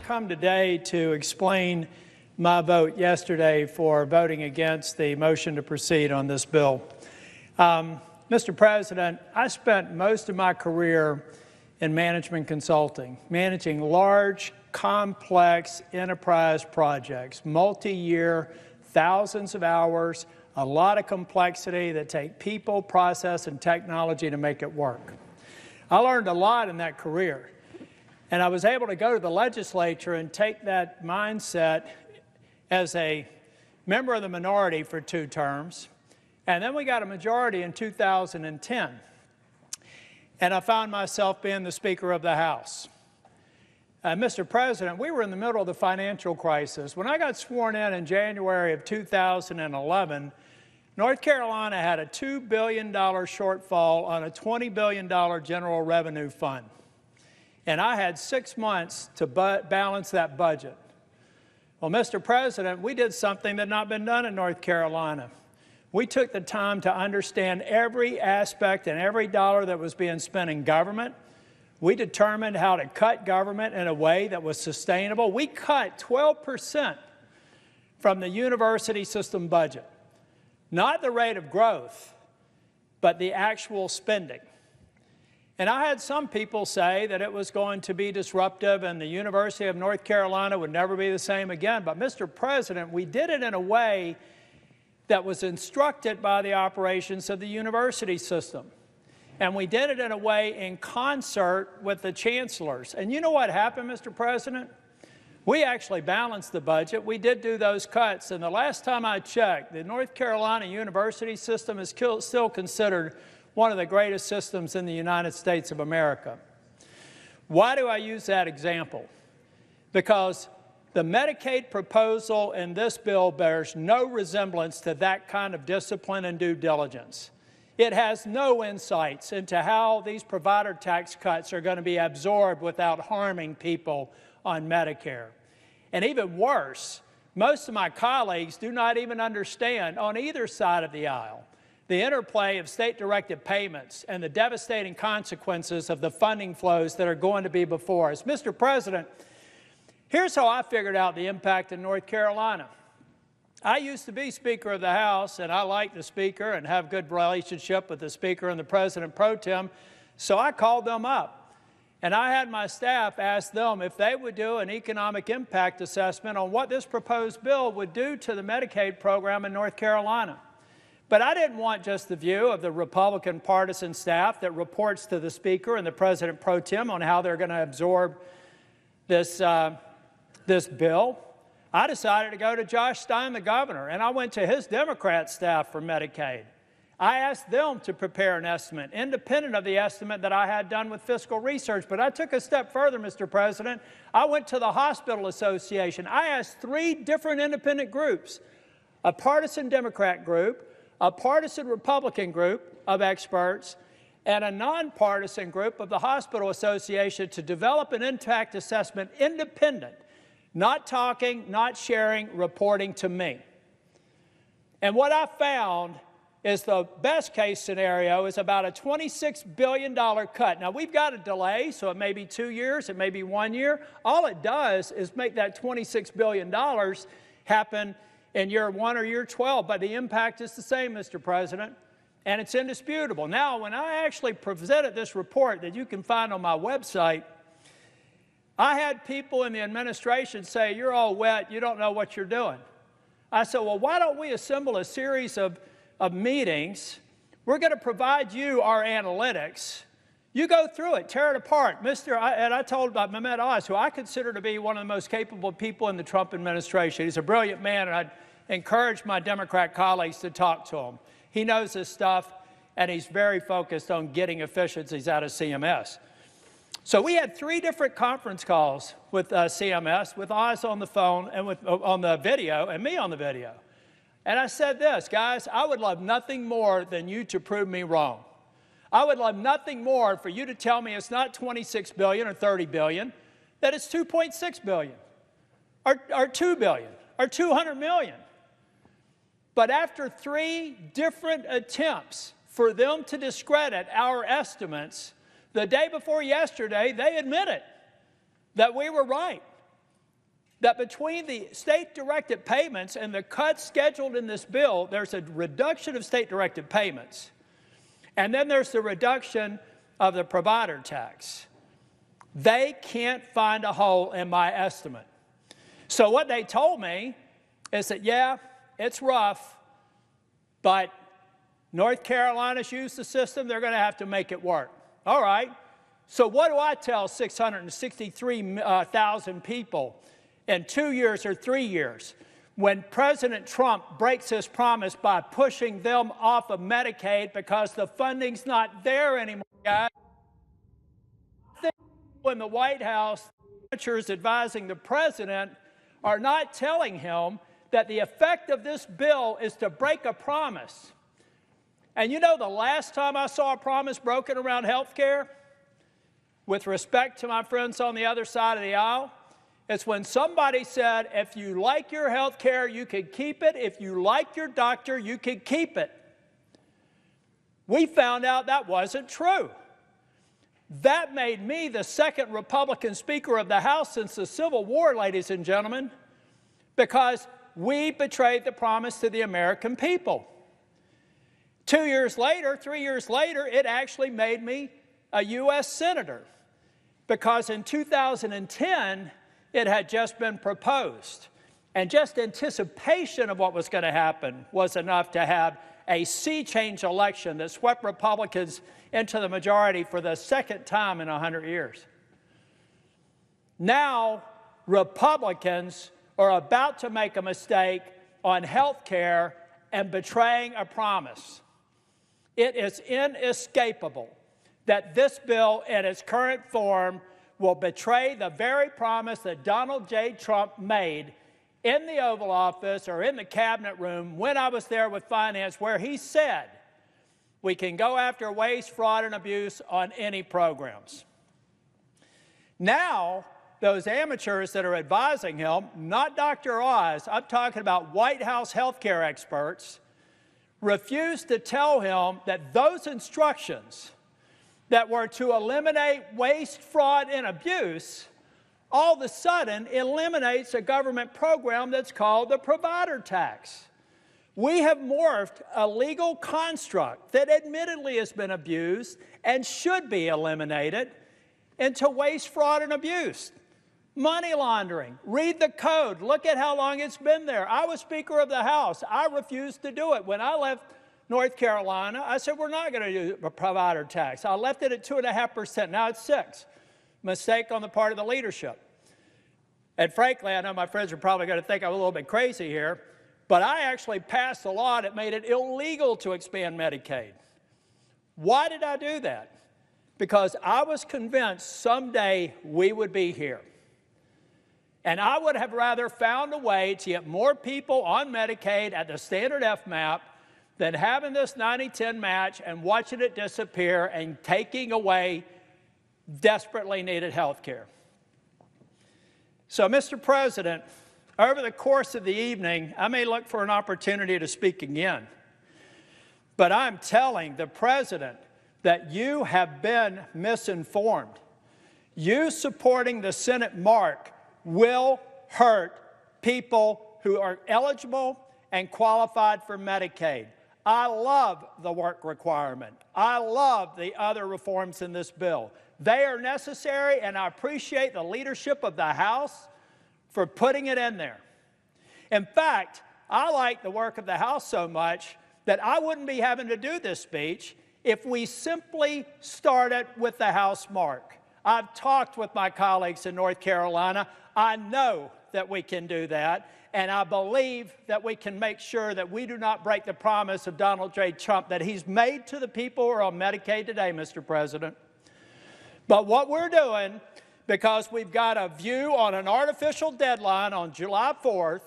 come today to explain my vote yesterday for voting against the motion to proceed on this bill. Mr. President, I spent most of my career in management consulting, managing large, complex enterprise projects, multi-year, thousands of hours, a lot of complexity that take people, process, and technology to make it work. I learned a lot in that career. And I was able to go to the legislature and take that mindset as a member of the minority for 2 terms. And then we got a majority in 2010. And I found myself being the Speaker of the House. Mr. President, we were in the middle of the financial crisis. When I got sworn in January of 2011, North Carolina had a $2 billion shortfall on a $20 billion general revenue fund. And I had 6 months to balance that budget. Well, Mr. President, we did something that had not been done in North Carolina. We took the time to understand every aspect and every dollar that was being spent in government. We determined how to cut government in a way that was sustainable. We cut 12% from the university system budget. Not the rate of growth, but the actual spending. And I had some people say that it was going to be disruptive and the University of North Carolina would never be the same again. But, Mr. President, we did it in a way that was instructed by the operations of the university system. And we did it in a way in concert with the chancellors. And you know what happened, Mr. President? We actually balanced the budget. We did do those cuts. And the last time I checked, the North Carolina university system is still considered one of the greatest systems in the United States of America. Why do I use that example? Because the Medicaid proposal in this bill bears no resemblance to that kind of discipline and due diligence. It has no insights into how these provider tax cuts are going to be absorbed without harming people on Medicare. And even worse, most of my colleagues do not even understand on either side of the aisle the interplay of state-directed payments and the devastating consequences of the funding flows that are going to be before us. Mr. President, here's how I figured out the impact in North Carolina. I used to be Speaker of the House, and I like the Speaker and have a good relationship with the Speaker and the President Pro Tem, so I called them up. And I had my staff ask them if they would do an economic impact assessment on what this proposed bill would do to the Medicaid program in North Carolina. But I didn't want just the view of the Republican partisan staff that reports to the Speaker and the President Pro Tem on how they're going to absorb this bill. I decided to go to Josh Stein, the governor, and I went to his Democrat staff for Medicaid. I asked them to prepare an estimate, independent of the estimate that I had done with fiscal research. But I took a step further, Mr. President. I went to the Hospital Association. I asked 3 different independent groups, a partisan Democrat group, a partisan Republican group of experts, and a nonpartisan group of the Hospital Association to develop an impact assessment independent, not talking, not sharing, reporting to me. And what I found is the best case scenario is about a $26 billion cut. Now, we've got a delay, so it may be 2 years, it may be 1 year. All it does is make that $26 billion happen in year 1 or year 12, but the impact is the same, Mr. President, and it's indisputable. Now, when I actually presented this report that you can find on my website, I had people in the administration say, "You're all wet, you don't know what you're doing." I said, well, why don't we assemble a series of meetings? We're going to provide you our analytics. You go through it, tear it apart. And I told Mehmet Oz, who I consider to be one of the most capable people in the Trump administration. He's a brilliant man, and I'd encourage my Democrat colleagues to talk to him. He knows this stuff, and he's very focused on getting efficiencies out of CMS. So we had 3 different conference calls with CMS, with Oz on the phone and on the video, and me on the video. And I said this, guys, I would love nothing more than you to prove me wrong. I would love nothing more for you to tell me it's not $26 billion or $30 billion, that it's $2.6 billion or $2 billion or $200 million. But after 3 different attempts for them to discredit our estimates, the day before yesterday, they admitted that we were right. that between the state-directed payments and the cuts scheduled in this bill, there's a reduction of state-directed payments. And then there's the reduction of the provider tax. They can't find a hole in my estimate. So what they told me is that, yeah, it's rough, but North Carolina's used the system. They're going to have to make it work. All right. So what do I tell 663,000 people in 2 years or 3 years when President Trump breaks his promise by pushing them off of Medicaid because the funding's not there anymore, guys? I think in the White House, senators advising the president are not telling him that the effect of this bill is to break a promise. And you know, the last time I saw a promise broken around health care, with respect to my friends on the other side of the aisle, it's when somebody said, if you like your health care, you can keep it. If you like your doctor, you can keep it. We found out that wasn't true. That made me the second Republican Speaker of the House since the Civil War, ladies and gentlemen, because we betrayed the promise to the American people. 2 years later, 3 years later, it actually made me a U.S. Senator, because in 2010, it had just been proposed. And just anticipation of what was going to happen was enough to have a sea change election that swept Republicans into the majority for the second time in 100 years. Now, Republicans are about to make a mistake on health care and betraying a promise. It is inescapable that this bill in its current form will betray the very promise that Donald J. Trump made in the Oval Office or in the cabinet room when I was there with finance, where he said we can go after waste, fraud, and abuse on any programs. Now, those amateurs that are advising him, not Dr. Oz, I'm talking about White House healthcare experts, refused to tell him that those instructions that were to eliminate waste, fraud, and abuse all of a sudden eliminates a government program that's called the provider tax. We have morphed a legal construct that admittedly has been abused and should be eliminated into waste, fraud, and abuse. Money laundering. Read the code. Look at how long it's been there. I was Speaker of the House. I refused to do it. When I left North Carolina, I said, we're not going to do a provider tax. I left it at 2.5%. Now it's 6%. Mistake on the part of the leadership. And frankly, I know my friends are probably going to think I'm a little bit crazy here, but I actually passed a law that made it illegal to expand Medicaid. Why did I do that? Because I was convinced someday we would be here. And I would have rather found a way to get more people on Medicaid at the standard FMAP than having this 90-10 match and watching it disappear and taking away desperately needed health care. So, Mr. President, over the course of the evening, I may look for an opportunity to speak again. But I'm telling the President that you have been misinformed. You supporting the Senate mark will hurt people who are eligible and qualified for Medicaid. I love the work requirement. I love the other reforms in this bill. They are necessary, and I appreciate the leadership of the House for putting it in there. In fact, I like the work of the House so much that I wouldn't be having to do this speech if we simply started with the House mark. I've talked with my colleagues in North Carolina. I know that we can do that, and I believe that we can make sure that we do not break the promise of Donald J. Trump that he's made to the people who are on Medicaid today, Mr. President. But what we're doing, because we've got a view on an artificial deadline on July 4th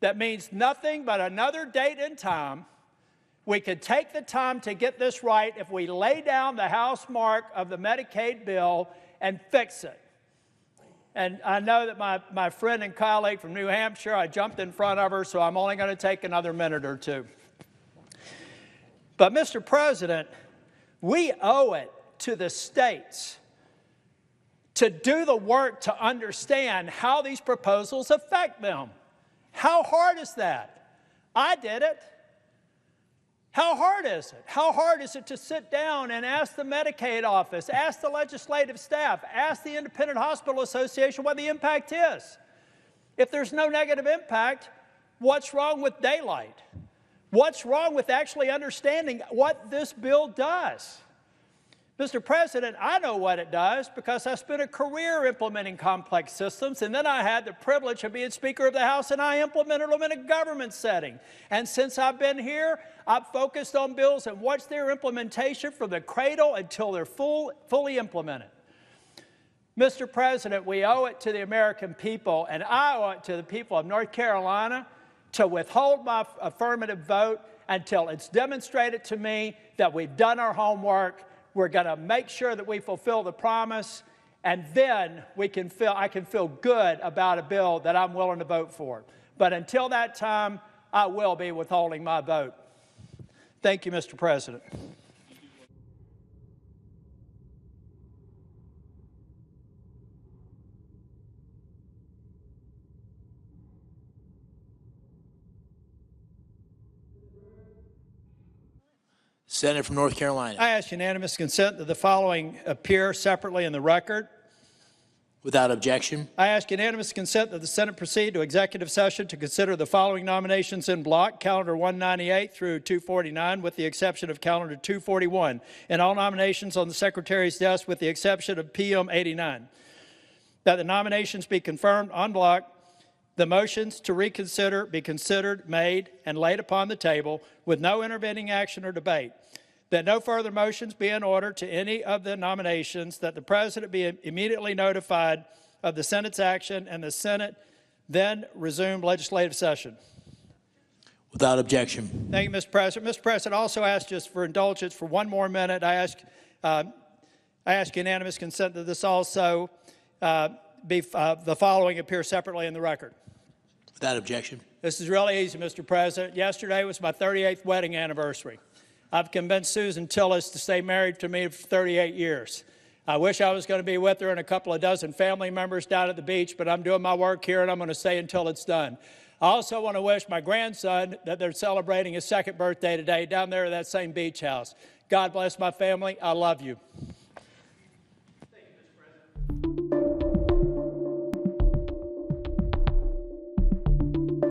that means nothing but another date and time, we could take the time to get this right if we lay down the House mark of the Medicaid bill and fix it. And I know that my friend and colleague from New Hampshire, I jumped in front of her, so I'm only going to take another minute or two. But, Mr. President, we owe it to the states to do the work to understand how these proposals affect them. How hard is that? I did it. How hard is it? How hard is it to sit down and ask the Medicaid office, ask the legislative staff, ask the Independent Hospital Association what the impact is? If there's no negative impact, what's wrong with daylight? What's wrong with actually understanding what this bill does? Mr. President, I know what it does because I spent a career implementing complex systems, and then I had the privilege of being Speaker of the House, and I implemented them in a government setting. And since I've been here, I've focused on bills and watched their implementation from the cradle until they're fully implemented. Mr. President, we owe it to the American people, and I owe it to the people of North Carolina to withhold my affirmative vote until it's demonstrated to me that we've done our homework. We're going to make sure that we fulfill the promise, and then I can feel good about a bill that I'm willing to vote for. But until that time, I will be withholding my vote. Thank you, Mr. President. Senator from North Carolina. I ask unanimous consent that the following appear separately in the record. Without objection. I ask unanimous consent that the Senate proceed to executive session to consider the following nominations in block, calendar 198 through 249, with the exception of calendar 241, and all nominations on the Secretary's desk with the exception of PM 89. That the nominations be confirmed en bloc, the motions to reconsider be considered, made, and laid upon the table with no intervening action or debate. That no further motions be in order to any of the nominations, that the President be immediately notified of the Senate's action, and the Senate then resume legislative session. Without objection. Thank you, Mr. President. Mr. President, I also ask just for indulgence for one more minute. I ask unanimous consent that this also the following appear separately in the record. Without objection. This is really easy, Mr. President. Yesterday was my 38th wedding anniversary. I've convinced Susan Tillis to stay married to me for 38 years. I wish I was going to be with her and a couple of dozen family members down at the beach, but I'm doing my work here and I'm going to stay until it's done. I also want to wish my grandson that they're celebrating his second birthday today down there at that same beach house. God bless my family. I love you.